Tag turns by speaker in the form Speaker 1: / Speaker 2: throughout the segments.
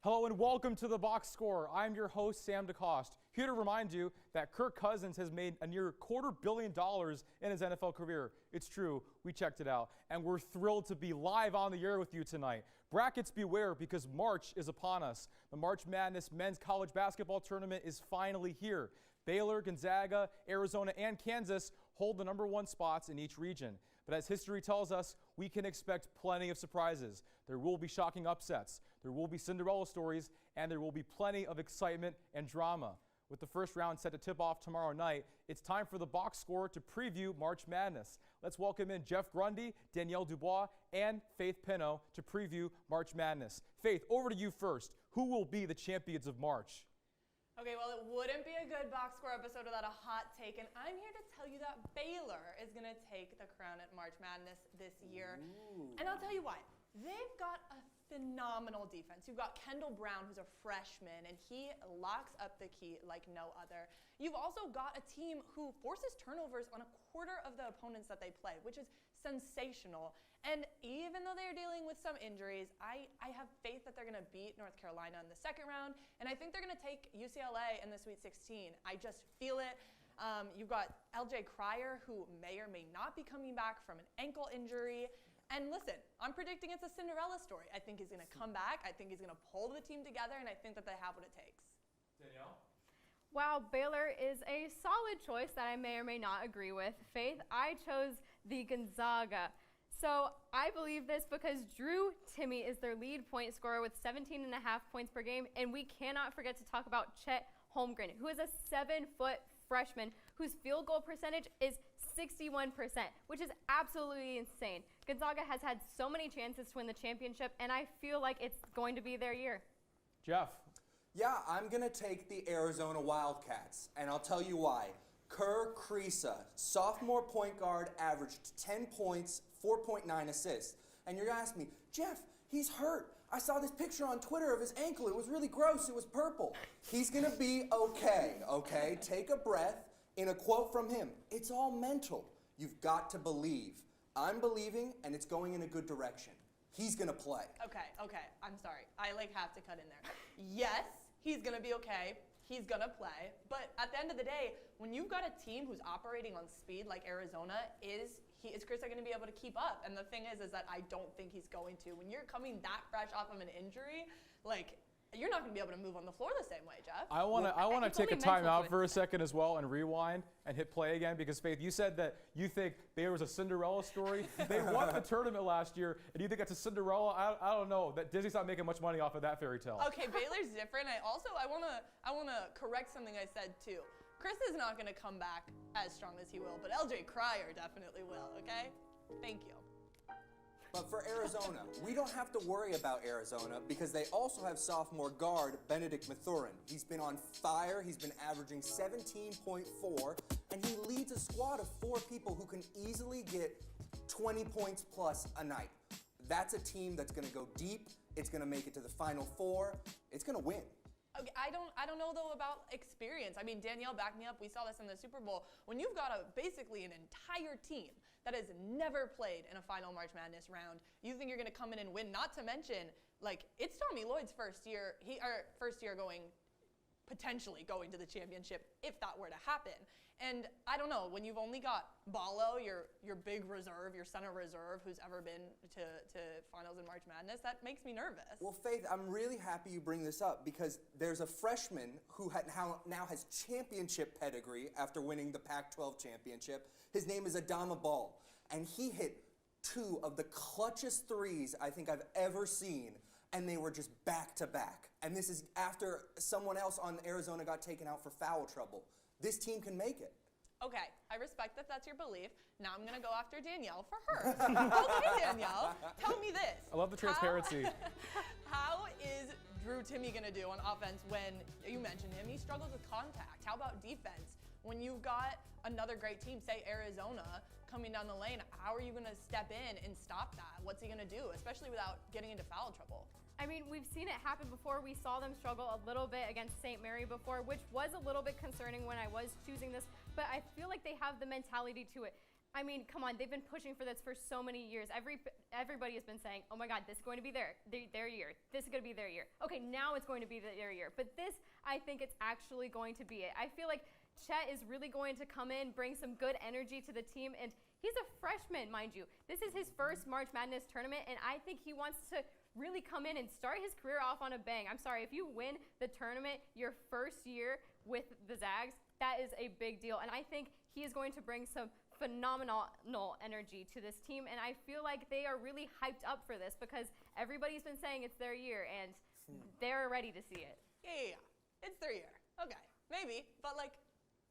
Speaker 1: Hello and welcome to the Box Score. I'm your host, Sam DeCoste, here to remind you that Kirk Cousins has made a near $250 million in his NFL career. It's true, we checked it out, and we're thrilled to be live on the air with you tonight. Brackets beware, because March is upon us. The March Madness men's college basketball tournament is finally here. Baylor, Gonzaga, Arizona, and Kansas hold the #1 spots in each region. But as history tells us, we can expect plenty of surprises. There will be shocking upsets, there will be Cinderella stories, and there will be plenty of excitement and drama. With the first round set to tip off tomorrow night, it's time for the Box Score to preview March Madness. Let's welcome in Jeff Grundy, Danielle Dubois, and Faith Pinnow to preview March Madness. Faith, over to you first. Who will be the champions of March?
Speaker 2: Okay, well, it wouldn't be a good Box Score episode without a hot take, and I'm here to tell you that Baylor is going to take the crown at March Madness this year. Ooh. And I'll tell you why. They've got a phenomenal defense. You've got Kendall Brown, who's a freshman, and he locks up the key like no other. You've also got a team who forces turnovers on a quarter of the opponents that they play, which is sensational. And even though they're dealing with some injuries, I have faith that they're going to beat North Carolina in the second round, and I think they're going to take UCLA in the Sweet 16. I just feel it. You've got LJ Cryer, who may or may not be coming back from an ankle injury. And listen, I'm predicting it's a Cinderella story. I think he's going to come back. I think he's going to pull the team together, and I think that they have what it takes.
Speaker 1: Danielle?
Speaker 3: While Baylor is a solid choice that I may or may not agree with, Faith, I chose the Gonzaga. So I believe this because Drew Timme is their lead point scorer with 17.5 points per game, and we cannot forget to talk about Chet Holmgren, who is a 7-foot freshman whose field goal percentage is 61%, which is absolutely insane. Gonzaga has had so many chances to win the championship, and I feel like it's going to be their year.
Speaker 1: Jeff?
Speaker 4: Yeah, I'm going to take the Arizona Wildcats, and I'll tell you why. Kerr Kriisa, sophomore point guard, averaged 10 points, 4.9 assists. And you're going to ask me, Jeff, he's hurt. I saw this picture on Twitter of his ankle. It was really gross. It was purple. He's going to be okay, okay? Take a breath. In a quote from him, it's all mental. You've got to believe. I'm believing, and it's going in a good direction. He's going to play.
Speaker 2: Okay, I'm sorry. I have to cut in there. Yes, he's going to be okay. He's going to play. But at the end of the day, when you've got a team who's operating on speed like Arizona, is Kriisa going to be able to keep up? And the thing is that I don't think he's going to. When you're coming that fresh off of an injury, you're not going to be able to move on the floor the same way, Jeff.
Speaker 1: I want to take a time out for a second as well and rewind and hit play again, because Faith, you said that you think Baylor was a Cinderella story. They won the tournament last year, and you think that's a Cinderella? I don't know. That Disney's not making much money off of that fairy tale.
Speaker 2: Okay, Baylor's different. I want to correct something I said too. Chris is not going to come back as strong as he will, but LJ Cryer definitely will. Okay, thank you.
Speaker 4: But for Arizona, we don't have to worry about Arizona because they also have sophomore guard Benedict Mathurin. He's been on fire. He's been averaging 17.4, and he leads a squad of 4 people who can easily get 20 points plus a night. That's a team that's going to go deep. It's going to make it to the Final Four. It's going to win.
Speaker 2: Okay, I don't know though about experience. I mean, Danielle, back me up. We saw this in the Super Bowl. When you've got basically an entire team that has never played in a final March Madness round, you think you're going to come in and win? Not to mention, it's Tommy Lloyd's first year potentially going to the championship if that were to happen. And I don't know, when you've only got Ballo, your big reserve, your center reserve, who's ever been to finals in March Madness, that makes me nervous.
Speaker 4: Well, Faith, I'm really happy you bring this up because there's a freshman who now has championship pedigree after winning the Pac-12 championship. His name is Adama Ball, and he hit 2 of the clutchest threes I think I've ever seen, and they were just back-to-back. And this is after someone else on Arizona got taken out for foul trouble. This team can make it.
Speaker 2: Okay, I respect that that's your belief. Now I'm going to go after Danielle for her. Okay, Danielle, tell me this.
Speaker 1: I love the transparency.
Speaker 2: How is Drew Timme going to do on offense when, you mentioned him, he struggles with contact? How about defense? When you've got another great team, say Arizona, coming down the lane, how are you going to step in and stop that? What's he going to do, especially without getting into foul trouble?
Speaker 3: I mean, we've seen it happen before. We saw them struggle a little bit against St. Mary before, which was a little bit concerning when I was choosing this, but I feel like they have the mentality to it. I mean, come on, they've been pushing for this for so many years. Everybody has been saying, oh my God, this is going to be their year. This is going to be their year. Okay, now it's going to be their year. But this, I think it's actually going to be it. I feel like Chet is really going to come in, bring some good energy to the team, and he's a freshman, mind you. This is his first March Madness tournament, and I think he wants to really come in and start his career off on a bang. I'm sorry, if you win the tournament your first year with the Zags, that is a big deal. And I think he is going to bring some phenomenal energy to this team, and I feel like they are really hyped up for this because everybody's been saying it's their year, and they're ready to see it.
Speaker 2: Yeah. It's their year. Okay, maybe, but like,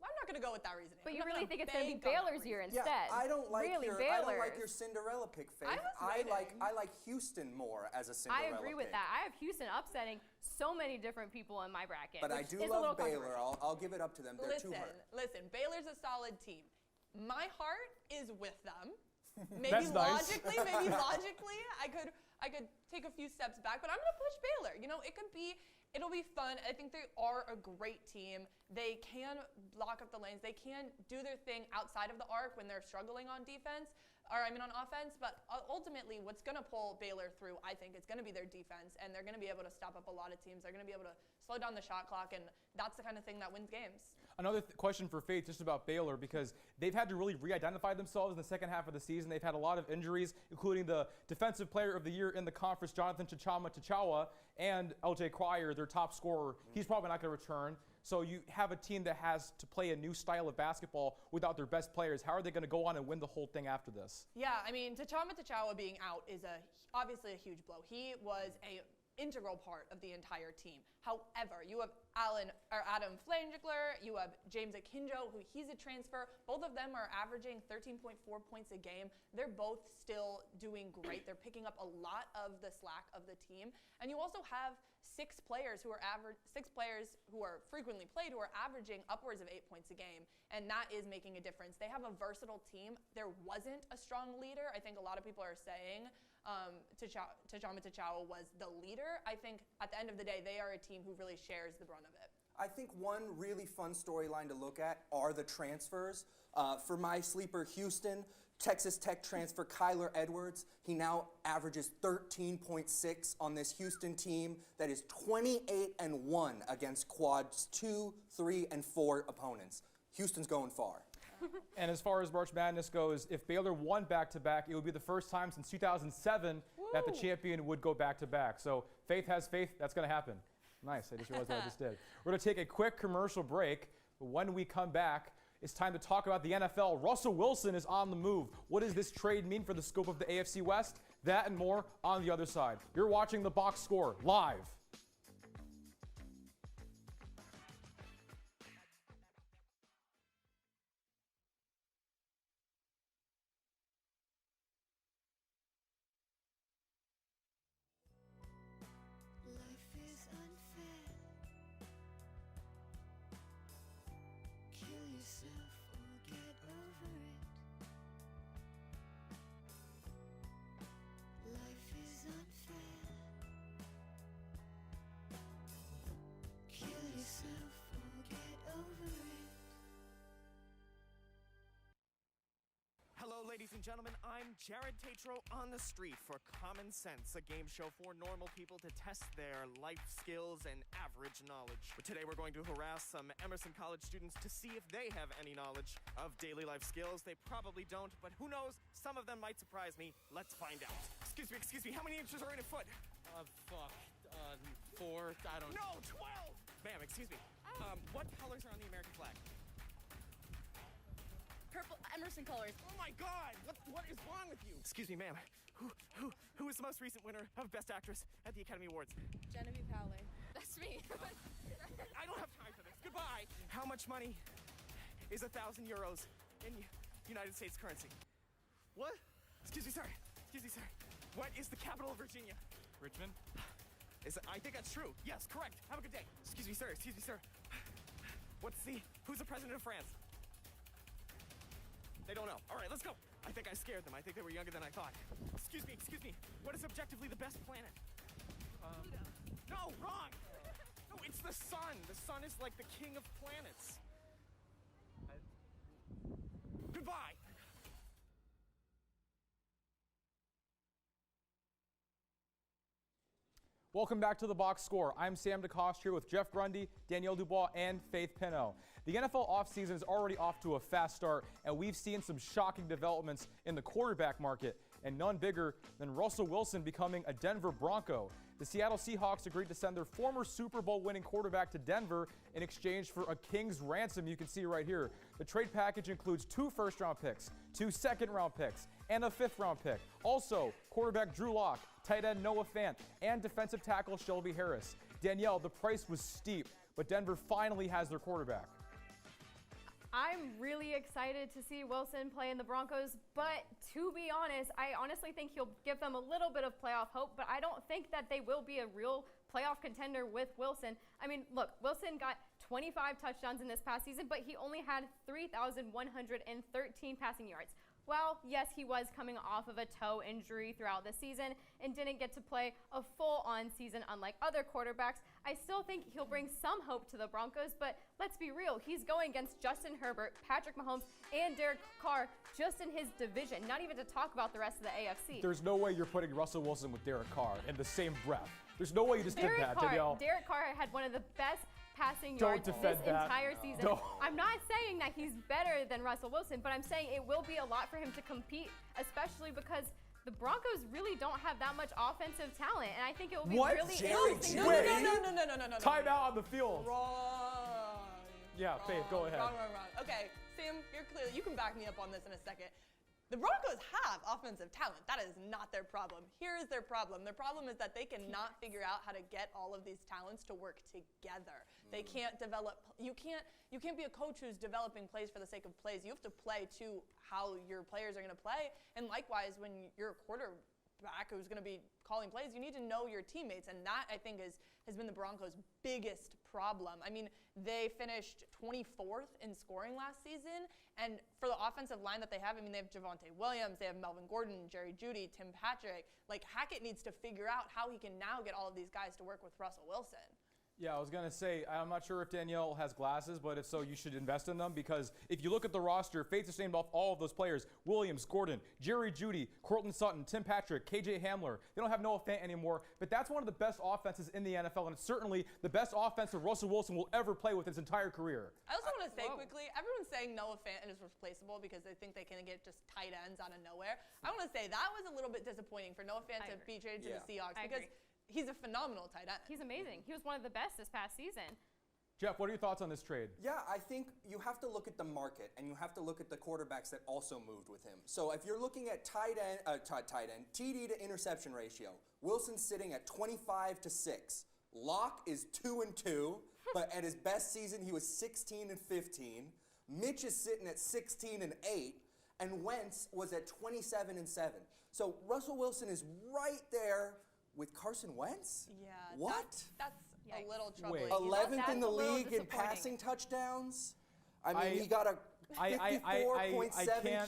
Speaker 2: I'm not going to go with that reasoning.
Speaker 3: But you really think it's going to be Baylor's year instead?
Speaker 4: Yeah, I don't like
Speaker 3: Baylor's.
Speaker 4: your Cinderella pick, Faith.
Speaker 2: I
Speaker 4: like Houston more as a Cinderella
Speaker 3: I agree with
Speaker 4: pick.
Speaker 3: that. I have Houston upsetting so many different people in my bracket.
Speaker 4: But I do love Baylor. I'll give it up to them. They're too hurt.
Speaker 2: Listen, Baylor's a solid team. My heart is with them.
Speaker 1: That's nice.
Speaker 2: maybe logically, I could take a few steps back, but I'm gonna push Baylor. You know, it'll be fun. I think they are a great team. They can block up the lanes. They can do their thing outside of the arc when they're struggling on defense, on offense. But ultimately, what's gonna pull Baylor through, I think, is gonna be their defense, and they're gonna be able to stop up a lot of teams. They're gonna be able to slow down the shot clock, and that's the kind of thing that wins games.
Speaker 1: Another question for Faith just about Baylor, because they've had to really re-identify themselves in the second half of the season. They've had a lot of injuries, including the Defensive Player of the Year in the conference, Jonathan Chichama, and LJ Cryer, their top scorer. He's probably not going to return. So you have a team that has to play a new style of basketball without their best players. How are they going to go on and win the whole thing after this?
Speaker 2: Yeah, I mean, Chichama being out is obviously a huge blow. He was an integral part of the entire team. However, you have Adam Flangegler, you have James Akinjo, who he's a transfer. Both of them are averaging 13.4 points a game. They're both still doing great. They're picking up a lot of the slack of the team. And you also have six players who are frequently played who are averaging upwards of 8 points a game, and that is making a difference. They have a versatile team. There wasn't a strong leader. I think a lot of people are saying Chichama was the leader. I think at the end of the day, they are a team who really shares the brunt of it.
Speaker 4: I think one really fun storyline to look at are the transfers. For my sleeper, Houston, Texas Tech transfer Kyler Edwards. He now averages 13.6 on this Houston team that is 28-1 against quads 2, 3, and 4 opponents. Houston's going far.
Speaker 1: And as far as March Madness goes, if Baylor won back-to-back, it would be the first time since 2007 that the champion would go back-to-back. So Faith has faith. That's going to happen. Nice. I just realized what I just did. We're going to take a quick commercial break. But when we come back, it's time to talk about the NFL. Russell Wilson is on the move. What does this trade mean for the scope of the AFC West? That and more on the other side. You're watching The Box Score live.
Speaker 5: Hello, ladies and gentlemen. I'm Jared Tatro on the street for Common Sense, a game show for normal people to test their life skills and average knowledge. But today we're going to harass some Emerson College students to see if they have any knowledge of daily life skills. They probably don't, but who knows? Some of them might surprise me. Let's find out. Excuse me. How many inches are in a foot? 4, I don't know. No, 12! Ma'am, excuse me. What colors are on the American flag?
Speaker 6: Purple Emerson colors.
Speaker 5: Oh my God! What is wrong with you? Excuse me, ma'am. Who is the most recent winner of Best Actress at the Academy Awards?
Speaker 6: Genevieve Powley. That's me.
Speaker 5: I don't have time for this. Goodbye. How much money is 1,000 euros in United States currency? What? Excuse me, sir. What is the capital of Virginia?
Speaker 1: Richmond?
Speaker 5: I think that's true. Yes, correct. Have a good day. Excuse me, sir. Who's the president of France? They don't know. All right, let's go. I think I scared them. I think they were younger than I thought. Excuse me. What is objectively the best planet?
Speaker 6: Pluto.
Speaker 5: No, wrong. No, it's the sun. The sun is like the king of planets. Goodbye.
Speaker 1: Welcome back to the Box Score. I'm Sam DeCoste here with Jeff Grundy, Danielle Dubois, and Faith Pinnow. The NFL offseason is already off to a fast start, and we've seen some shocking developments in the quarterback market, and none bigger than Russell Wilson becoming a Denver Bronco. The Seattle Seahawks agreed to send their former Super Bowl winning quarterback to Denver in exchange for a king's ransom you can see right here. The trade package includes 2 first-round picks, 2 second-round picks, and a 5th-round pick. Also, quarterback Drew Lock, tight end Noah Fant, and defensive tackle Shelby Harris. Danielle, the price was steep, but Denver finally has their quarterback.
Speaker 3: I'm really excited to see Wilson play in the Broncos, but to be honest, I honestly think he'll give them a little bit of playoff hope, but I don't think that they will be a real playoff contender with Wilson. I mean, look, Wilson got 25 touchdowns in this past season, but he only had 3,113 passing yards. Well, yes, he was coming off of a toe injury throughout the season and didn't get to play a full-on season unlike other quarterbacks. I still think he'll bring some hope to the Broncos, but let's be real. He's going against Justin Herbert, Patrick Mahomes, and Derek Carr just in his division, not even to talk about the rest of the AFC.
Speaker 1: There's no way you're putting Russell Wilson with Derek Carr in the same breath. There's no way you just did that, Danielle.
Speaker 3: Derek Carr had one of the best passing yards this entire season. I'm not saying that he's better than Russell Wilson, but I'm saying it will be a lot for him to compete, especially because the Broncos really don't have that much offensive talent, and I think it will be really interesting.
Speaker 2: No.
Speaker 1: Time out on the field.
Speaker 2: Wrong.
Speaker 1: Yeah, Faith, go ahead.
Speaker 2: Wrong. Okay, Sam, you're clearly, you can back me up on this in a second. The Broncos have offensive talent. That is not their problem. Here is their problem. Their problem is that they cannot figure out how to get all of these talents to work together. They can't develop. You can't be a coach who's developing plays for the sake of plays. You have to play to how your players are going to play. And likewise, when you're a quarterback who's going to be calling plays, you need to know your teammates. And that, I think, has been the Broncos' biggest problem. I mean, they finished 24th in scoring last season. And for the offensive line that they have, I mean, they have Javonte Williams, they have Melvin Gordon, Jerry Jeudy, Tim Patrick. Like, Hackett needs to figure out how he can now get all of these guys to work with Russell Wilson.
Speaker 1: Yeah, I was going to say, I'm not sure if Danielle has glasses, but if so, you should invest in them, because if you look at the roster, Faith has named off all of those players: Williams, Gordon, Jerry Jeudy, Courtland Sutton, Tim Patrick, KJ Hamler. They don't have Noah Fant anymore, but that's one of the best offenses in the NFL, and it's certainly the best offense that Russell Wilson will ever play with his entire career.
Speaker 2: I also want to say quickly, everyone's saying Noah Fant is replaceable because they think they can get just tight ends out of nowhere. I want to say that was a little bit disappointing for Noah Fant to be traded to the Seahawks because he's a phenomenal tight end.
Speaker 3: He's amazing. He was one of the best this past season.
Speaker 1: Jeff, what are your thoughts on this trade?
Speaker 4: Yeah, I think you have to look at the market, and you have to look at the quarterbacks that also moved with him. So if you're looking at TD to interception ratio, Wilson's sitting at 25-6. Locke is 2-2, but at his best season he was 16-15. Mitch is sitting at 16-8, and Wentz was at 27-7. So Russell Wilson is right there with Carson Wentz?
Speaker 2: Yeah.
Speaker 4: What?
Speaker 2: That's a little troubling.
Speaker 4: 11th in the league in passing touchdowns? I mean, he got a 54.7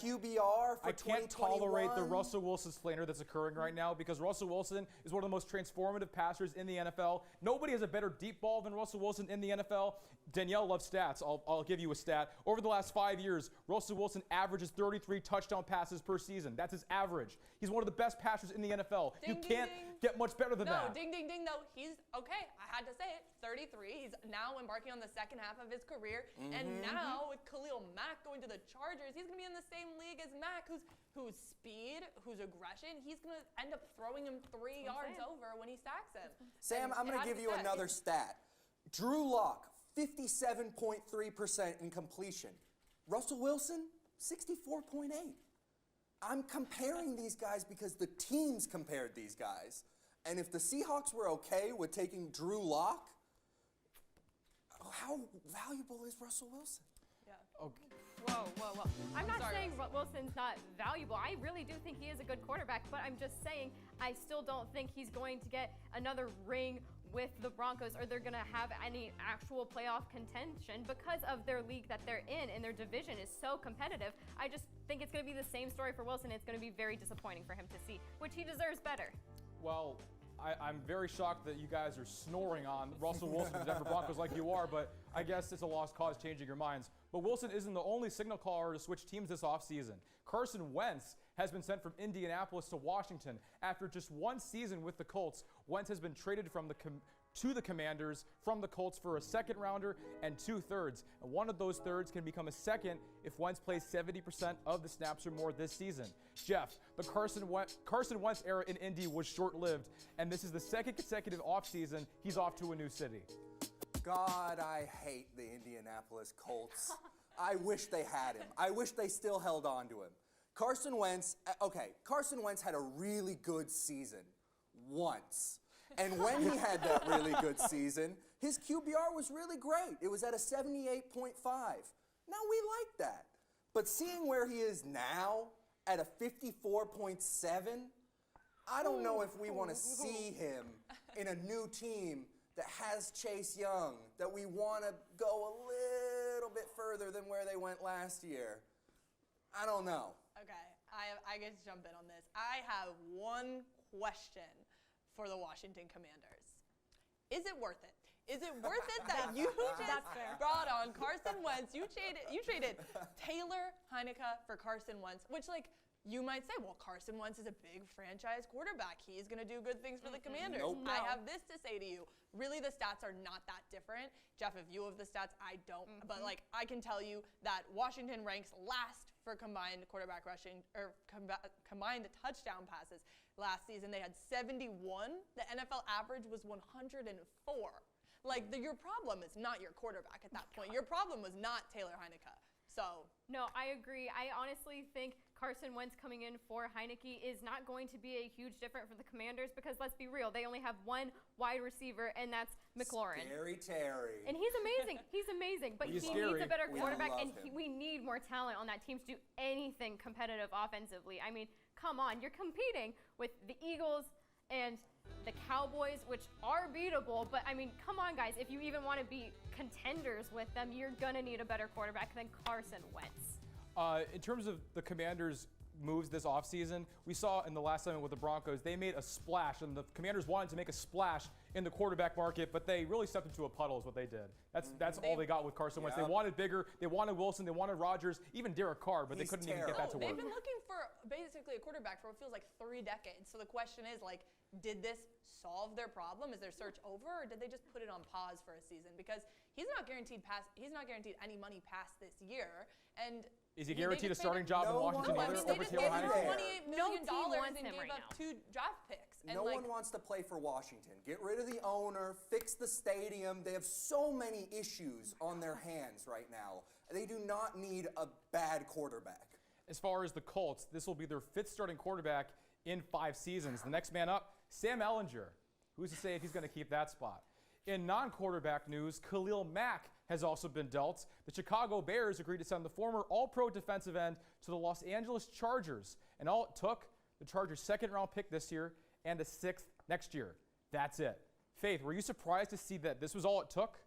Speaker 4: QBR for 2021.
Speaker 1: I can't tolerate the Russell Wilson slander that's occurring right now, because Russell Wilson is one of the most transformative passers in the NFL. Nobody has a better deep ball than Russell Wilson in the NFL. Danielle loves stats. I'll give you a stat. Over the last 5 years, Russell Wilson averages 33 touchdown passes per season. That's his average. He's one of the best passers in the NFL. You can't get much better than that.
Speaker 2: No, ding, ding, ding, though. He's, okay, I had to say it, 33. He's now embarking on the second half of his career. And now with KHALIL Mack going to the Chargers, he's going to be in the same league as Mack, whose speed, whose aggression, he's going to end up throwing him 3 yards over when he sacks him.
Speaker 4: Sam, I'm going to give you another stat. Drew Lock, 57.3% in completion. Russell Wilson, 64.8. I'm comparing these guys because the teams compared these guys. And if the Seahawks were okay with taking Drew Lock, how valuable is Russell Wilson?
Speaker 2: Yeah.
Speaker 1: Okay.
Speaker 3: Whoa. I'm not saying Wilson's not valuable. I really do think he is a good quarterback, but I'm just saying I still don't think he's going to get another ring with the Broncos, or they're going to have any actual playoff contention because of their league that they're in, and their division is so competitive. I just think it's going to be the same story for Wilson. It's going to be very disappointing for him to see, which he deserves better.
Speaker 1: Well, I'm very shocked that you guys are snoring on Russell Wilson, the Denver Broncos, like you are, but I guess it's a lost cause changing your minds. But Wilson isn't the only signal caller to switch teams this offseason. Carson Wentz has been sent from Indianapolis to Washington. After just one season with the Colts, Wentz has been traded from to the Commanders from the Colts for a second rounder and 2/3. And one of those thirds can become a second if Wentz plays 70% of the snaps or more this season. Jeff, the Carson Wentz era in Indy was short-lived, and this is the second consecutive offseason he's off to a new city.
Speaker 4: God, I hate the Indianapolis Colts. I wish they had him. I wish they still held on to him. Carson Wentz had a really good season once. And when he had that really good season, his QBR was really great. It was at a 78.5. Now, we like that. But seeing where he is now at a 54.7, I don't know if we want to see him in a new team that has Chase Young, that we want to go a little bit further than where they went last year. I don't know.
Speaker 2: Okay, I get to jump in on this. I have one question for the Washington Commanders. Is it worth it? Is it worth it that you just brought on Carson Wentz? You traded Taylor Heineke for Carson Wentz, which, like, you might say, well, Carson Wentz is a big franchise quarterback. He's going to do good things for the Commanders.
Speaker 4: Nope.
Speaker 2: I have this to say to you. Really, the stats are not that different. Jeff, if you have the stats, I don't. But, like, I can tell you that Washington ranks last for combined quarterback rushing, or combined touchdown passes. Last season, they had 71. The NFL average was 104. Like, your problem is not your quarterback at that point. Your problem was not Taylor Heineke. So.
Speaker 3: No, I agree. I honestly think Carson Wentz coming in for Heineke is not going to be a huge difference for the Commanders because, let's be real, they only have one wide receiver, and that's McLaurin.
Speaker 4: Scary Terry.
Speaker 3: And he's amazing. He's amazing. But
Speaker 1: He's
Speaker 3: he
Speaker 1: scary.
Speaker 3: needs a better
Speaker 4: We
Speaker 3: quarterback,
Speaker 4: love
Speaker 3: and
Speaker 4: him.
Speaker 3: we need more talent on that team to do anything competitive offensively. I mean, come on. You're competing with the Eagles and the Cowboys, which are beatable. But, I mean, come on, guys. If you even want to be contenders with them, you're going to need a better quarterback than Carson Wentz.
Speaker 1: In terms of the Commanders' moves this offseason, we saw in the last segment with the Broncos, they made a splash, and the Commanders wanted to make a splash in the quarterback market, but they really stepped into a puddle is what they did. That's all they got with Carson Wentz.
Speaker 4: Yeah.
Speaker 1: They wanted bigger, they wanted Wilson, they wanted Rodgers, even Derek Carr, but
Speaker 4: He's
Speaker 1: they couldn't even get that to
Speaker 2: They've
Speaker 1: work.
Speaker 2: been looking for basically a quarterback for what feels like 3 decades. So the question is, like, did this solve their problem? Is their search over, or did they just put it on pause for a season? Because he's not guaranteed any money past this year. And
Speaker 1: Is he
Speaker 2: they
Speaker 1: guaranteed a
Speaker 2: just
Speaker 1: starting
Speaker 2: made
Speaker 1: job in
Speaker 4: No one
Speaker 1: Washington
Speaker 4: wants
Speaker 1: either
Speaker 2: they
Speaker 1: over
Speaker 2: just
Speaker 1: Taylor
Speaker 2: gave him
Speaker 1: Heineke?
Speaker 2: $28
Speaker 3: No
Speaker 2: million
Speaker 3: team wants
Speaker 2: and
Speaker 3: him
Speaker 2: gave
Speaker 3: right
Speaker 2: up
Speaker 3: now.
Speaker 2: 2 draft picks. And
Speaker 4: No
Speaker 2: like,
Speaker 4: one wants to play for Washington. Get rid of the owner, fix the stadium. They have so many issues on their hands right now. They do not need a bad quarterback.
Speaker 1: As far as the Colts, this will be their 5th starting quarterback in 5 seasons. The next man up, Sam Ehlinger. Who's to say if he's going to keep that spot? In non-quarterback news, KHALIL MACK has also been dealt. The Chicago Bears agreed to send the former All-Pro defensive end to the Los Angeles Chargers. And all it took, the Chargers' 2nd-round pick this year and a 6th next year. That's it. Faith, were you surprised to see that this was all it took?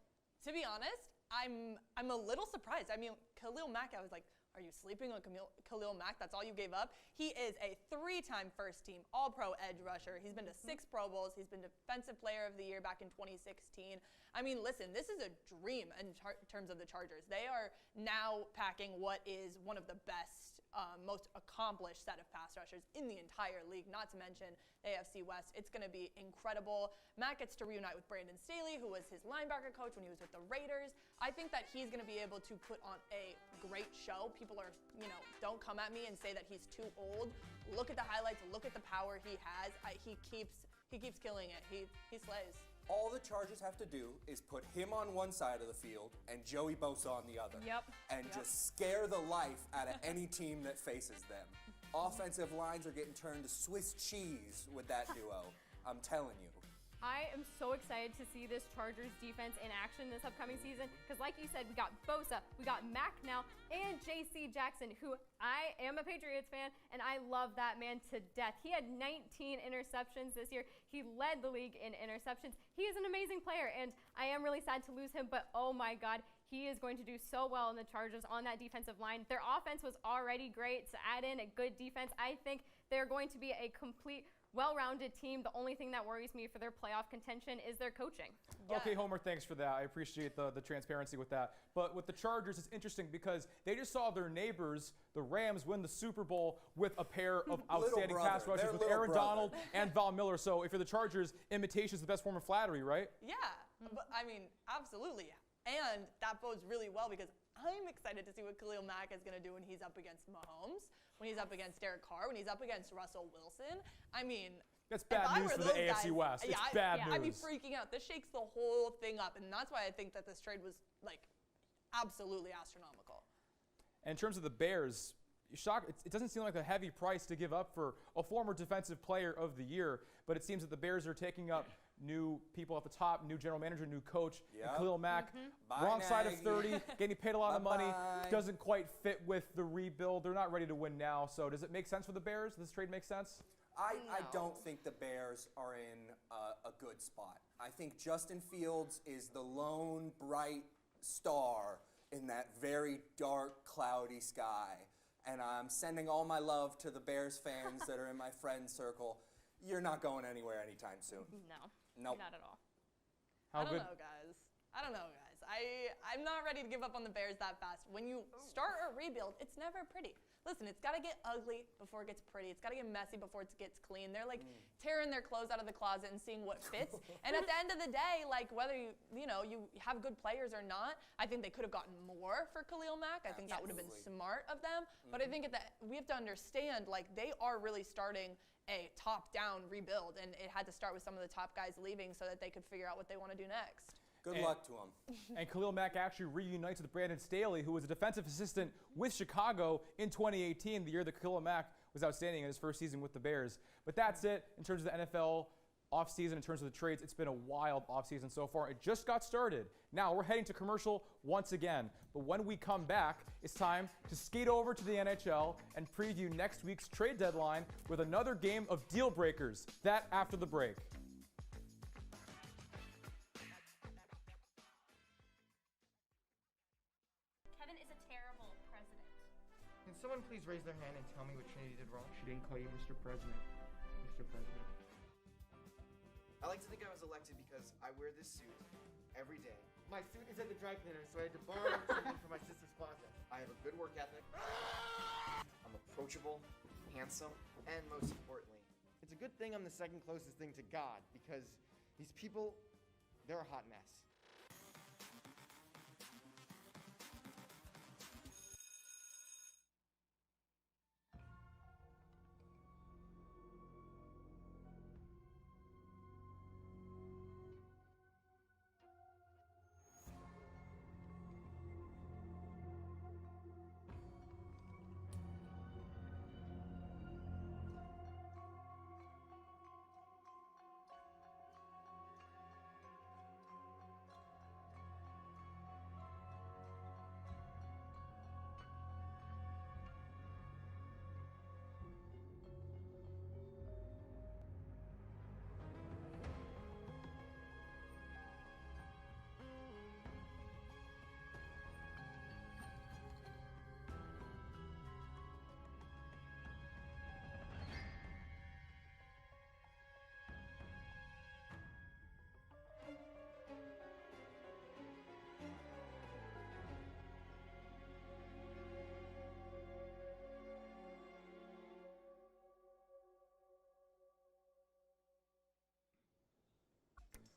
Speaker 2: to be honest, I'm a little surprised. I mean, KHALIL MACK, I was like, are you sleeping on KHALIL MACK? That's all you gave up? He is a 3-time first-team All-Pro edge rusher. He's been to 6 Pro Bowls. He's been Defensive Player of the Year back in 2016. I mean, listen, this is a dream in terms of the Chargers. They are now packing what is one of the best, most accomplished set of pass rushers in the entire league, not to mention AFC West. It's going to be incredible. Matt gets to reunite with Brandon Staley, who was his linebacker coach when he was with the Raiders. I think that he's going to be able to put on a great show. People are, don't come at me and say that he's too old. Look at the highlights. Look at the power he has. He keeps killing it. He slays.
Speaker 4: All the Chargers have to do is put him on one side of the field and Joey Bosa on the other.
Speaker 3: Yep.
Speaker 4: And just scare the life out of any team that faces them. Offensive lines are getting turned to Swiss cheese with that duo. I'm telling you.
Speaker 3: I am so excited to see this Chargers defense in action this upcoming season because, like you said, we got Bosa, we got Mack now, and J.C. Jackson, who I am a Patriots fan, and I love that man to death. He had 19 interceptions this year. He led the league in interceptions. He is an amazing player, and I am really sad to lose him, but oh my God, he is going to do so well in the Chargers on that defensive line. Their offense was already great. To add in a good defense, I think they're going to be a complete well-rounded team. The only thing that worries me for their playoff contention is their coaching.
Speaker 2: Yeah.
Speaker 1: Okay, Homer, thanks for that. I appreciate the transparency with that. But with the Chargers, it's interesting because they just saw their neighbors, the Rams, win the Super Bowl with a pair of outstanding
Speaker 4: brother.
Speaker 1: pass rushers
Speaker 4: Their
Speaker 1: with
Speaker 4: little
Speaker 1: Aaron
Speaker 4: brother.
Speaker 1: Donald and Von Miller. So if you're the Chargers, imitation is the best form of flattery, right?
Speaker 2: Yeah, but I mean, absolutely, yeah. And that bodes really well because I'm excited to see what Khalil Mack is going to do when he's up against Mahomes, when he's up against Derek Carr, when he's up against Russell Wilson. I mean,
Speaker 1: That's
Speaker 2: if
Speaker 1: bad
Speaker 2: I
Speaker 1: news
Speaker 2: were
Speaker 1: for the
Speaker 2: those
Speaker 1: AFC
Speaker 2: guys,
Speaker 1: West. It's
Speaker 2: yeah,
Speaker 1: bad
Speaker 2: I'd be
Speaker 1: news.
Speaker 2: freaking out. This shakes the whole thing up, and that's why I think that this trade was like absolutely astronomical.
Speaker 1: And in terms of the Bears, it doesn't seem like a heavy price to give up for a former defensive player of the year, but it seems that the Bears are taking up new people at the top, new general manager, new coach, and
Speaker 4: Yep.
Speaker 1: Khalil Mack,
Speaker 4: Bye,
Speaker 1: wrong side of
Speaker 4: Nagy.
Speaker 1: 30, getting paid a lot of money,
Speaker 4: Bye-bye.
Speaker 1: doesn't quite fit with the rebuild. They're not ready to win now. So does it make sense for the Bears? Does this trade make sense?
Speaker 4: I
Speaker 3: No.
Speaker 4: don't think the Bears are in a good spot. I think Justin Fields is the lone bright star in that very dark, cloudy sky. And I'm sending all my love to the Bears fans that are in my friend circle. You're not going anywhere anytime soon.
Speaker 3: No,
Speaker 4: Nope.
Speaker 3: not at all.
Speaker 1: How
Speaker 2: I don't
Speaker 1: good?
Speaker 2: know, guys. I don't know, guys. I'm not ready to give up on the Bears that fast. When you start a rebuild, it's never pretty. Listen, it's got to get ugly before it gets pretty. It's got to get messy before it gets clean. They're like tearing their clothes out of the closet and seeing what fits. And at the end of the day, like whether you have good players or not, I think they could have gotten more for Khalil Mack. I think that would have been
Speaker 4: Absolutely.
Speaker 2: smart of them. But I think we have to understand, like, they are really starting a top-down rebuild, and it had to start with some of the top guys leaving so that they could figure out what they want to do next.
Speaker 4: Good luck to them.
Speaker 1: And Khalil Mack actually reunites with Brandon Staley, who was a defensive assistant with Chicago in 2018, the year that Khalil Mack was outstanding in his first season with the Bears. But that's it in terms of the NFL offseason, in terms of the trades. It's been a wild offseason so far. It just got started. Now we're heading to commercial once again. But when we come back, it's time to skate over to the NHL and preview next week's trade deadline with another game of deal breakers. That after the break.
Speaker 3: Kevin is a terrible president.
Speaker 7: Can someone please raise their hand and tell me what Trinity did wrong? She didn't call you Mr. President. Mr. President.
Speaker 8: I like to think I was elected because I wear this suit every day.
Speaker 7: My suit is at the dry cleaner, so I had to borrow something from my sister's closet.
Speaker 8: I have a good work ethic. I'm approachable, handsome, and most importantly,
Speaker 7: It's a good thing I'm the second closest thing to God, because these people, they're a hot mess.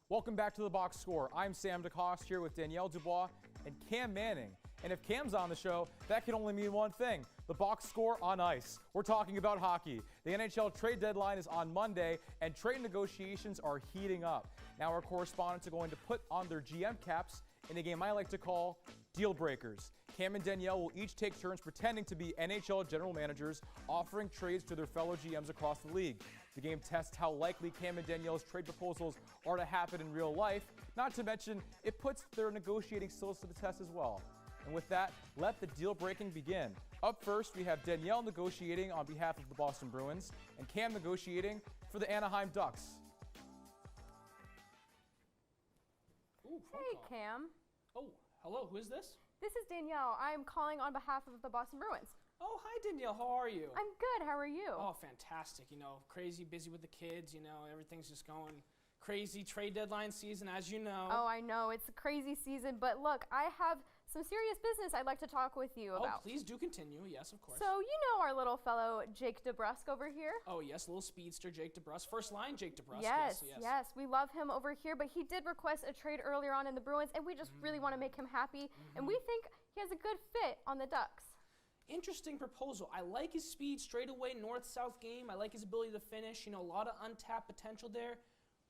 Speaker 1: Welcome back to the Box Score. I'm Sam DeCoste here with Danielle Dubois and Cam Manning. And if Cam's on the show, that can only mean one thing: the Box Score on ice. We're talking about hockey. The NHL trade deadline is on Monday, and trade negotiations are heating up. Now our correspondents are going to put on their GM caps in a game I like to call Deal Breakers. Cam and Danielle will each take turns pretending to be NHL general managers, offering trades to their fellow GMs across the league. The game tests how likely Cam and Danielle's trade proposals are to happen in real life, not to mention it puts their negotiating skills to the test as well. And with that, let the deal breaking begin. Up first, we have Danielle negotiating on behalf of the Boston Bruins and Cam negotiating for the Anaheim Ducks.
Speaker 9: Ooh, phone
Speaker 3: Hey,
Speaker 9: call.
Speaker 3: Cam.
Speaker 9: Oh, hello, who is this?
Speaker 3: This is Danielle. I am calling on behalf of the Boston Bruins.
Speaker 10: Oh, hi, Danielle. How are you?
Speaker 3: I'm good. How are you?
Speaker 10: Oh, fantastic. You know, crazy busy with the kids. You know, everything's just going crazy. Trade deadline season, as you know.
Speaker 3: Oh, I know. It's a crazy season. But look, I have some serious business I'd like to talk with you about.
Speaker 10: Oh, please do continue. Yes, of course.
Speaker 3: So, you know our little fellow Jake DeBrusk over here?
Speaker 10: Oh, yes, little speedster Jake DeBrusk. First line Jake DeBrusk.
Speaker 3: Yes. We love him over here. But he did request a trade earlier on in the Bruins, and we just really want to make him happy. And we think he has a good fit on the Ducks.
Speaker 10: Interesting proposal. I like his speed, straightaway, north-south game. I like his ability to finish. You know, a lot of untapped potential there.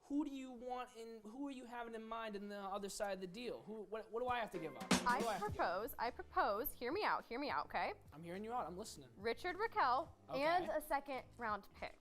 Speaker 10: Who do you want who are you having in mind in the other side of the deal? What do I have to give up?
Speaker 3: I propose, hear me out, okay?
Speaker 10: I'm hearing you out, I'm listening.
Speaker 3: Richard Raquel and a second-round pick.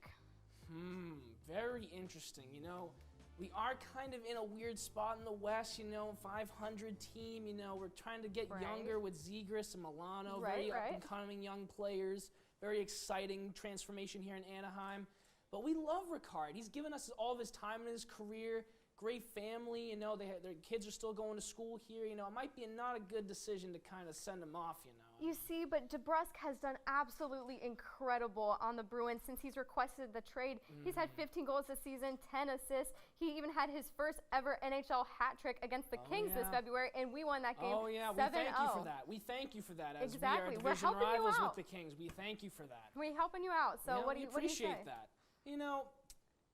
Speaker 10: Very interesting. You know, we are kind of in a weird spot in the West, you know, 500 team, you know, we're trying to get younger with Zegras and Milano, very up-and-coming young players, very exciting transformation here in Anaheim. But we love Ricard. He's given us all of his time in his career, great family, you know, their kids are still going to school here, you know, it might be not a good decision to kind of send him off, you know.
Speaker 3: You see, but DeBrusk has done absolutely incredible on the Bruins since he's requested the trade. He's had 15 goals this season, 10 assists. He even had his first ever NHL hat trick against the Kings this February, and we won that game 7-0.
Speaker 10: Oh, yeah, we thank you for that. We thank you for that. As
Speaker 3: exactly.
Speaker 10: We are division
Speaker 3: helping
Speaker 10: rivals
Speaker 3: you out.
Speaker 10: with the Kings. We thank you for that.
Speaker 3: We're helping you out, so what do you say?
Speaker 10: We appreciate that. You know,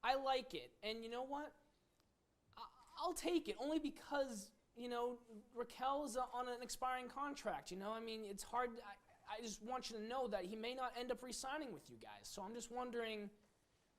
Speaker 10: I like it, and you know what? I'll take it, only because, you know, Raquel is on an expiring contract, you know? I mean, it's hard. I just want you to know that he may not end up re-signing with you guys. So I'm just wondering,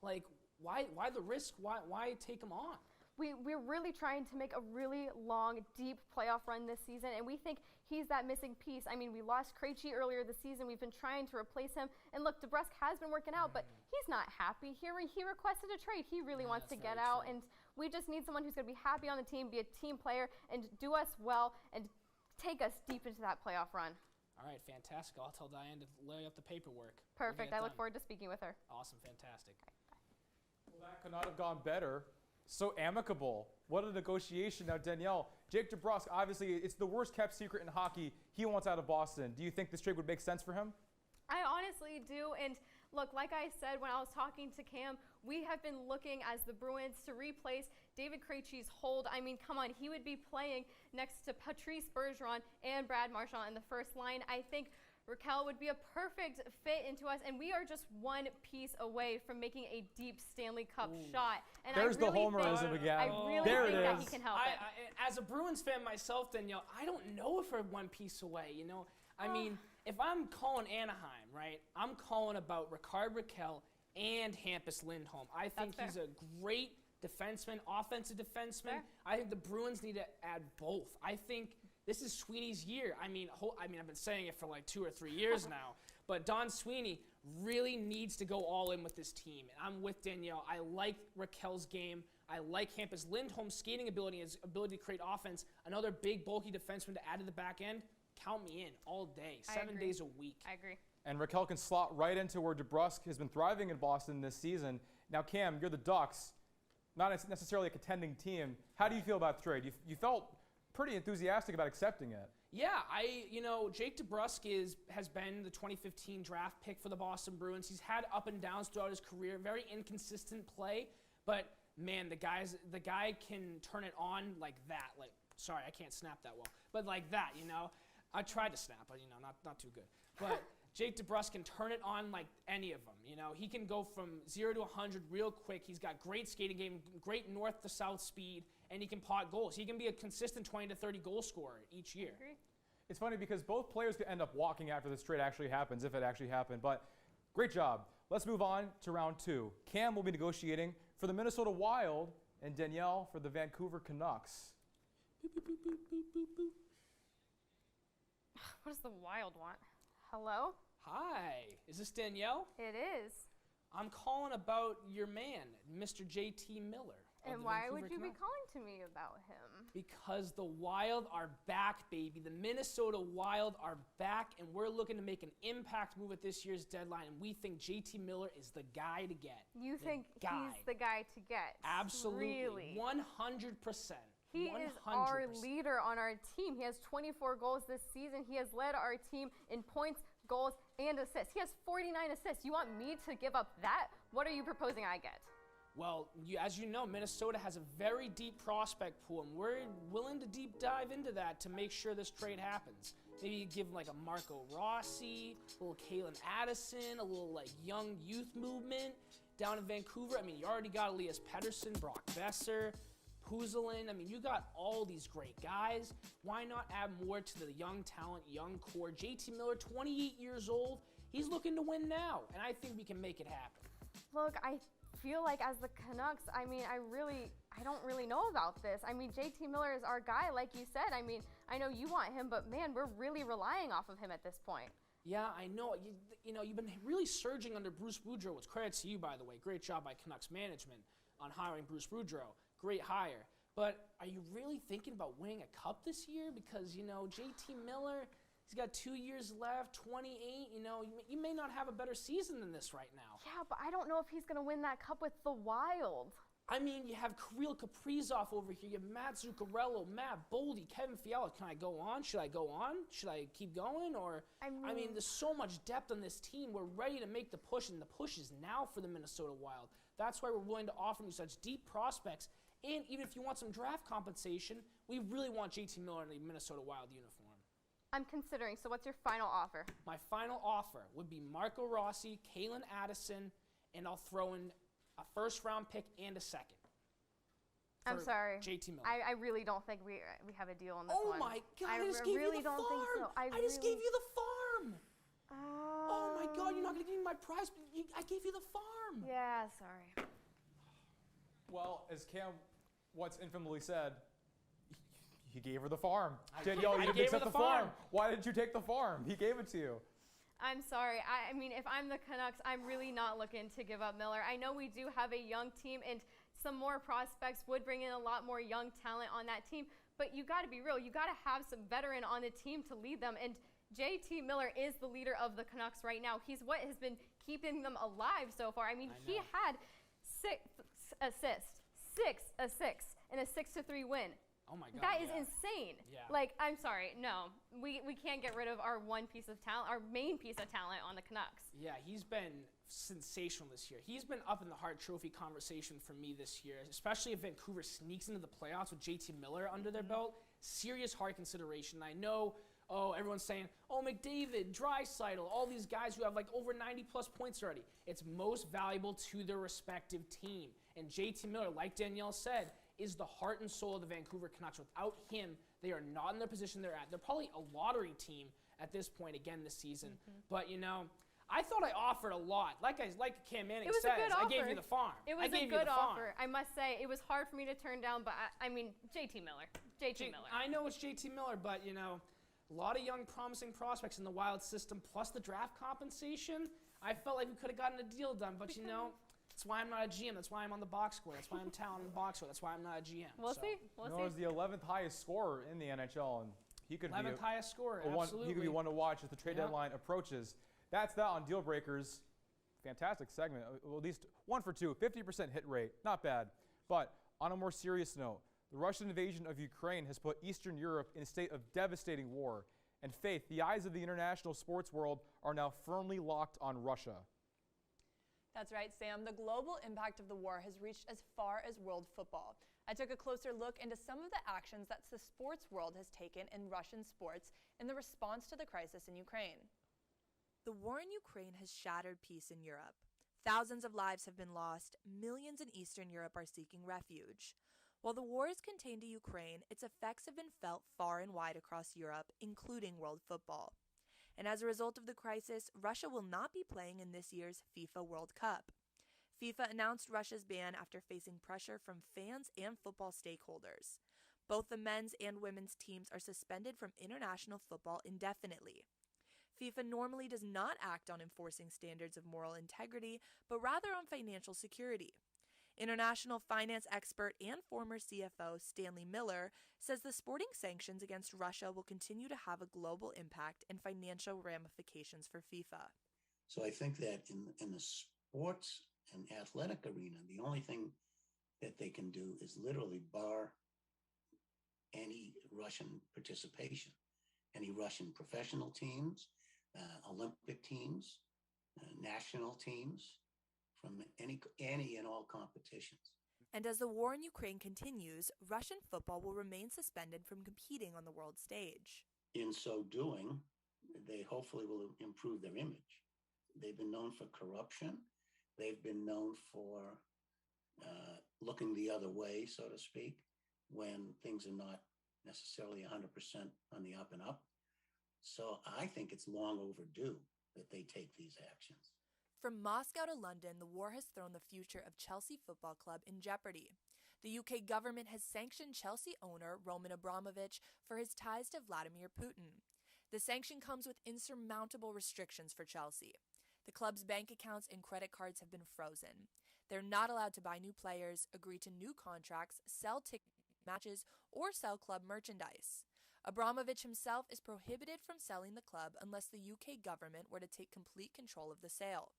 Speaker 10: like, why the risk? Why take him on?
Speaker 3: We're really trying to make a really long, deep playoff run this season, and we think he's that missing piece. I mean, we lost Krejci earlier this season. We've been trying to replace him. And look, DeBrusk has been working out, but he's not happy here. He requested a trade. He really wants to get out, and we just need someone who's going to be happy on the team, be a team player, and do us well, and take us deep into that playoff run.
Speaker 10: All right, fantastic. I'll tell Diane to lay up the paperwork.
Speaker 3: Perfect. I look forward to speaking with her.
Speaker 10: Awesome, fantastic.
Speaker 1: Well, that could not have gone better. So amicable. What a negotiation. Now, Danielle, Jake DeBrusk, obviously, it's the worst kept secret in hockey. He wants out of Boston. Do you think this trade would make sense for him?
Speaker 3: I honestly do. And look, like I said when I was talking to Cam, we have been looking as the Bruins to replace David Krejci's hold. I mean, come on, he would be playing next to Patrice Bergeron and Brad Marchand in the first line. I think Raquel would be a perfect fit into us, and we are just one piece away from making a deep Stanley Cup shot. And
Speaker 1: there's the homerism again.
Speaker 3: I really think that he can help it.
Speaker 10: As a Bruins fan myself, Danielle, I don't know if we're one piece away, you know? I mean, if I'm calling Anaheim, right, I'm calling about Ricard Raquel and Hampus Lindholm. I think he's a great defenseman, offensive defenseman. I think the Bruins need to add both. I think this is Sweeney's year. I mean, I've been saying it for like 2 or 3 years now, but Don Sweeney really needs to go all in with this team. And I'm with Danielle. I like Raquel's game. I like Hampus Lindholm's skating ability, his ability to create offense. Another big, bulky defenseman to add to the back end. Count me in all day, 7 days a week.
Speaker 3: I agree.
Speaker 1: And Raquel can slot right into where DeBrusk has been thriving in Boston this season. Now, Cam, you're the Ducks, not necessarily a contending team. How do you feel about the trade? You felt pretty enthusiastic about accepting it.
Speaker 10: Yeah, Jake DeBrusk has been the 2015 draft pick for the Boston Bruins. He's had up and downs throughout his career, very inconsistent play, but man, the guy can turn it on like that. Like, sorry, I can't snap that well, but like that, you know. I tried to snap, but you know, not too good. But Jake DeBrusk can turn it on like any of them. You know, he can go from 0 to 100 real quick. He's got great skating game, great north to south speed, and he can pot goals. He can be a consistent 20 to 30 goal scorer each year.
Speaker 3: I agree.
Speaker 1: It's funny because both players could end up walking after this trade actually happens, if it actually happened. But great job. Let's move on to round 2. Cam will be negotiating for the Minnesota Wild and Danielle for the Vancouver Canucks.
Speaker 10: Boop, boop, boop, boop, boop, boop.
Speaker 3: What does the Wild want? Hello?
Speaker 10: Hi, is this Danielle?
Speaker 3: It is.
Speaker 10: I'm calling about your man, Mr. J.T. Miller.
Speaker 3: And why would you be calling to me about him?
Speaker 10: Because the Wild are back, baby. The Minnesota Wild are back, and we're looking to make an impact move at this year's deadline, and we think J.T. Miller is the guy to get.
Speaker 3: You think he's the guy to get?
Speaker 10: Absolutely.
Speaker 3: Really?
Speaker 10: 100%.
Speaker 3: He
Speaker 10: 100%.
Speaker 3: is our leader on our team. He has 24 goals this season. He has led our team in points, goals, and assists. He has 49 assists. You want me to give up that? What are you proposing I get?
Speaker 10: Well, as you know, Minnesota has a very deep prospect pool, and we're willing to deep dive into that to make sure this trade happens. Maybe you give him like a Marco Rossi, a little Kalen Addison, a little like young youth movement down in Vancouver. I mean, you already got Elias Pettersson, Brock Besser, Puzalin. I mean, you got all these great guys. Why not add more to the young talent, young core? JT Miller, 28 years old. He's looking to win now, and I think we can make it happen.
Speaker 3: Look, I feel like as the Canucks, I mean, I don't really know about this. I mean, JT Miller is our guy, like you said. I mean, I know you want him, but man, we're really relying off of him at this point.
Speaker 10: Yeah, I know. You know, you've been really surging under Bruce Boudreau. It's credit to you, by the way. Great job by Canucks management on hiring Bruce Boudreau. Great hire. But are you really thinking about winning a cup this year? Because, you know, JT Miller, he's got 2 years left, 28. You know, you may not have a better season than this right now.
Speaker 3: Yeah, but I don't know if he's going to win that cup with the Wild.
Speaker 10: I mean, you have Kirill Kaprizov over here. You have Matt Zuccarello, Matt Boldy, Kevin Fiala. Can I go on? Should I go on? Should I keep going? Or I mean, there's so much depth on this team. We're ready to make the push, and the push is now for the Minnesota Wild. That's why we're willing to offer you such deep prospects. And even if you want some draft compensation, we really want JT Miller in the Minnesota Wild uniform.
Speaker 3: I'm considering. So what's your final offer? My
Speaker 10: My final offer would be Marco Rossi, Kalen Addison, and I'll throw in a first-round pick and a second.
Speaker 3: I'm sorry.
Speaker 10: JT Miller.
Speaker 3: I really don't think we have a deal on this
Speaker 10: Oh
Speaker 3: one.
Speaker 10: my God! I just
Speaker 3: really
Speaker 10: gave you the
Speaker 3: don't
Speaker 10: farm.
Speaker 3: think so.
Speaker 10: I just gave you the farm. Oh my God! You're not gonna give me my prize. I gave you the farm.
Speaker 3: Yeah, sorry.
Speaker 1: Well, as Cam once infamously said, he gave her the farm. Danielle, you didn't accept the farm. Why didn't you take the farm? He gave it to you.
Speaker 3: I'm sorry. I mean, if I'm the Canucks, I'm really not looking to give up Miller. I know we do have a young team, and some more prospects would bring in a lot more young talent on that team. But you got to be real. You got to have some veteran on the team to lead them. And JT Miller is the leader of the Canucks right now. He's what has been keeping them alive so far. I mean, he had 6 assists in a 6-3 win.
Speaker 10: Oh my God.
Speaker 3: That is insane.
Speaker 10: Yeah.
Speaker 3: Like, I'm sorry, no. We can't get rid of our one piece of talent, our main piece of talent on the Canucks.
Speaker 10: Yeah, he's been sensational this year. He's been up in the Hart Trophy conversation for me this year, especially if Vancouver sneaks into the playoffs with JT Miller under their belt. Serious Hart consideration. I know, everyone's saying, McDavid, Draisaitl, all these guys who have like over 90-plus points already. It's most valuable to their respective team. And JT Miller, like Danielle said, is the heart and soul of the Vancouver Canucks. Without him, they are not in the position they're at. They're probably a lottery team at this point again this season. But, you know, I thought I offered a lot. Like Cam Manning says, I gave you the farm.
Speaker 3: It was a good offer. I must say, it was hard for me to turn down, but I mean, JT Miller. Miller.
Speaker 10: I know it's JT Miller, but, you know, a lot of young promising prospects in the Wild system, plus the draft compensation. I felt like we could have gotten a deal done, but, you know, that's why I'm not a GM. That's why I'm on the box score. That's why I'm talent on the box score. That's why I'm not a GM.
Speaker 3: We'll see. We'll see.
Speaker 1: He's the 11th highest scorer in the NHL, and he could
Speaker 10: 11th highest scorer, absolutely.
Speaker 1: He could be one to watch as the trade deadline approaches. That's that on Deal Breakers. Fantastic segment. At least 1 for 2, 50% hit rate. Not bad. But on a more serious note, the Russian invasion of Ukraine has put Eastern Europe in a state of devastating war. And Faith, the eyes of the international sports world are now firmly locked on Russia.
Speaker 2: That's right, Sam. The global impact of the war has reached as far as world football. I took a closer look into some of the actions that the sports world has taken in Russian sports in the response to the crisis in Ukraine.
Speaker 11: The war in Ukraine has shattered peace in Europe. Thousands of lives have been lost. Millions in Eastern Europe are seeking refuge. While the war is contained to Ukraine, its effects have been felt far and wide across Europe, including world football. And as a result of the crisis, Russia will not be playing in this year's FIFA World Cup. FIFA announced Russia's ban after facing pressure from fans and football stakeholders. Both the men's and women's teams are suspended from international football indefinitely. FIFA normally does not act on enforcing standards of moral integrity, but rather on financial security. International finance expert and former CFO Stanley Miller says the sporting sanctions against Russia will continue to have a global impact and financial ramifications for FIFA.
Speaker 12: So I think that in the sports and athletic arena, the only thing that they can do is literally bar any Russian participation, any Russian professional teams, Olympic teams, national teams from any and all competitions.
Speaker 11: And as the war in Ukraine continues, Russian football will remain suspended from competing on the world stage.
Speaker 12: In so doing, they hopefully will improve their image. They've been known for corruption. They've been known for looking the other way, so to speak, when things are not necessarily 100% on the up and up. So I think it's long overdue that they take these actions.
Speaker 11: From Moscow to London, the war has thrown the future of Chelsea Football Club in jeopardy. The UK government has sanctioned Chelsea owner Roman Abramovich for his ties to Vladimir Putin. The sanction comes with insurmountable restrictions for Chelsea. The club's bank accounts and credit cards have been frozen. They're not allowed to buy new players, agree to new contracts, sell ticket matches, or sell club merchandise. Abramovich himself is prohibited from selling the club unless the UK government were to take complete control of the sale.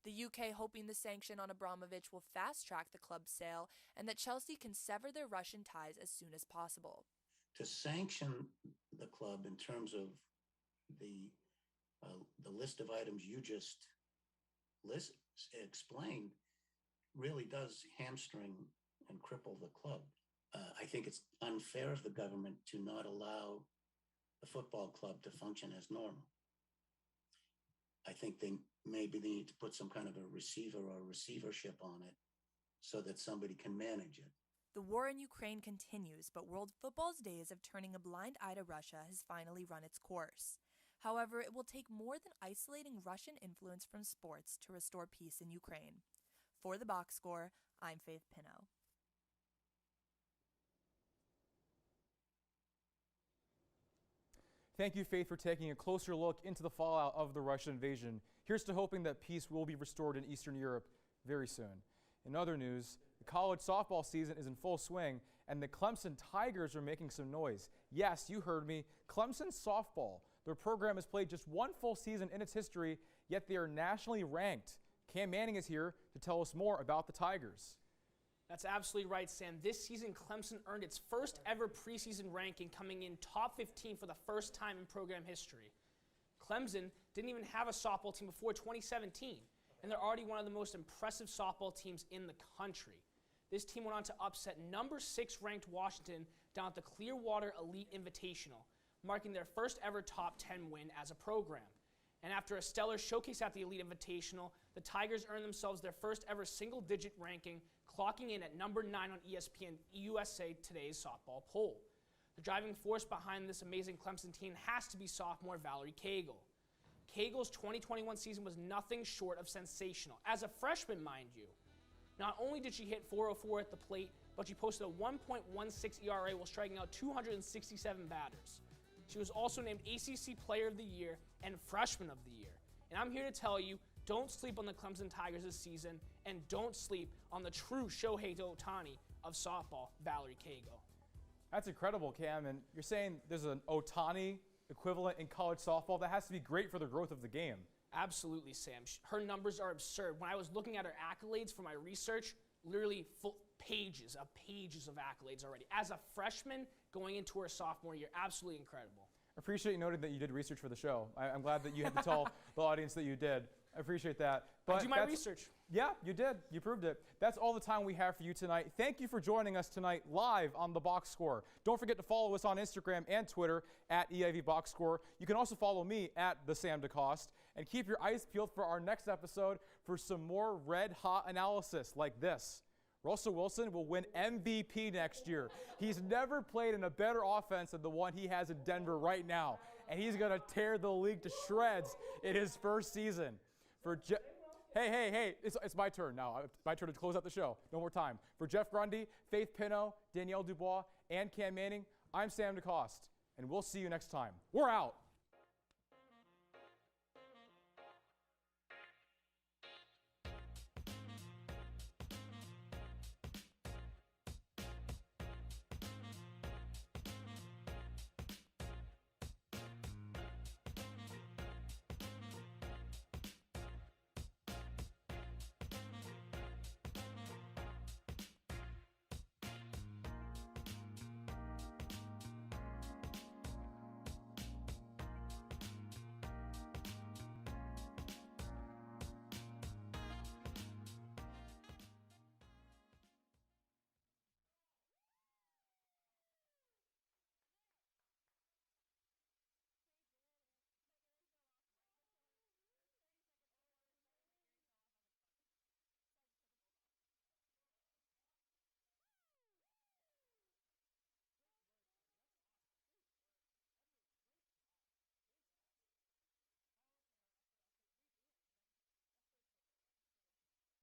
Speaker 11: The UK hoping the sanction on Abramovich will fast-track the club's sale and that Chelsea can sever their Russian ties as soon as possible.
Speaker 12: To sanction the club in terms of the list of items you just explained really does hamstring and cripple the club. I think it's unfair of the government to not allow the football club to function as normal. I think they need to put some kind of a receiver or receivership on it so that somebody can manage it.
Speaker 11: The war in Ukraine continues, but world football's days of turning a blind eye to Russia has finally run its course. However, it will take more than isolating Russian influence from sports to restore peace in Ukraine. For the Box Score, I'm Faith Pinnow.
Speaker 1: Thank you, Faith, for taking a closer look into the fallout of the Russian invasion. Here's to hoping that peace will be restored in Eastern Europe very soon. In other news, the college softball season is in full swing, and the Clemson Tigers are making some noise. Yes, you heard me. Clemson softball. Their program has played just one full season in its history, yet they are nationally ranked. Cam Manning is here to tell us more about the Tigers.
Speaker 10: That's absolutely right, Sam. This season, Clemson earned its first ever preseason ranking, coming in top 15 for the first time in program history. Clemson didn't even have a softball team before 2017, and they're already one of the most impressive softball teams in the country. This team went on to upset number 6 ranked Washington down at the Clearwater Elite Invitational, marking their first ever top 10 win as a program. And after a stellar showcase at the Elite Invitational, the Tigers earned themselves their first ever single-digit ranking, clocking in at number 9 on ESPN USA Today's softball poll. The driving force behind this amazing Clemson team has to be sophomore Valerie Cagle. Cagle's 2021 season was nothing short of sensational. As a freshman, mind you. Not only did she hit .404 at the plate, but she posted a 1.16 ERA while striking out 267 batters. She was also named ACC Player of the Year and Freshman of the Year. And I'm here to tell you, don't sleep on the Clemson Tigers this season, and don't sleep on the true Shohei Ohtani of softball, Valerie Cagle.
Speaker 1: That's incredible, Cam. And you're saying there's an Ohtani equivalent in college softball? That has to be great for the growth of the game.
Speaker 10: Absolutely, Sam. Her numbers are absurd. When I was looking at her accolades for my research, literally full pages of accolades already. As a freshman going into her sophomore year, absolutely incredible.
Speaker 1: I appreciate you noting that you did research for the show. I'm glad that you had to tell the audience that you did. I appreciate that. But
Speaker 10: I do my research.
Speaker 1: Yeah, you did. You proved it. That's all the time we have for you tonight. Thank you for joining us tonight live on The Box Score. Don't forget to follow us on Instagram and Twitter at EIV Box Score. You can also follow me at the Sam DeCoste. And keep your eyes peeled for our next episode for some more red-hot analysis like this. Russell Wilson will win MVP next year. He's never played in a better offense than the one he has in Denver right now. And he's going to tear the league to shreds in his first season. Hey, it's my turn now. It's my turn to close out the show. No more time. For Jeff Grundy, Faith Pinnow, Danielle Dubois, and Cam Manning, I'm Sam DeCoste, and we'll see you next time. We're out.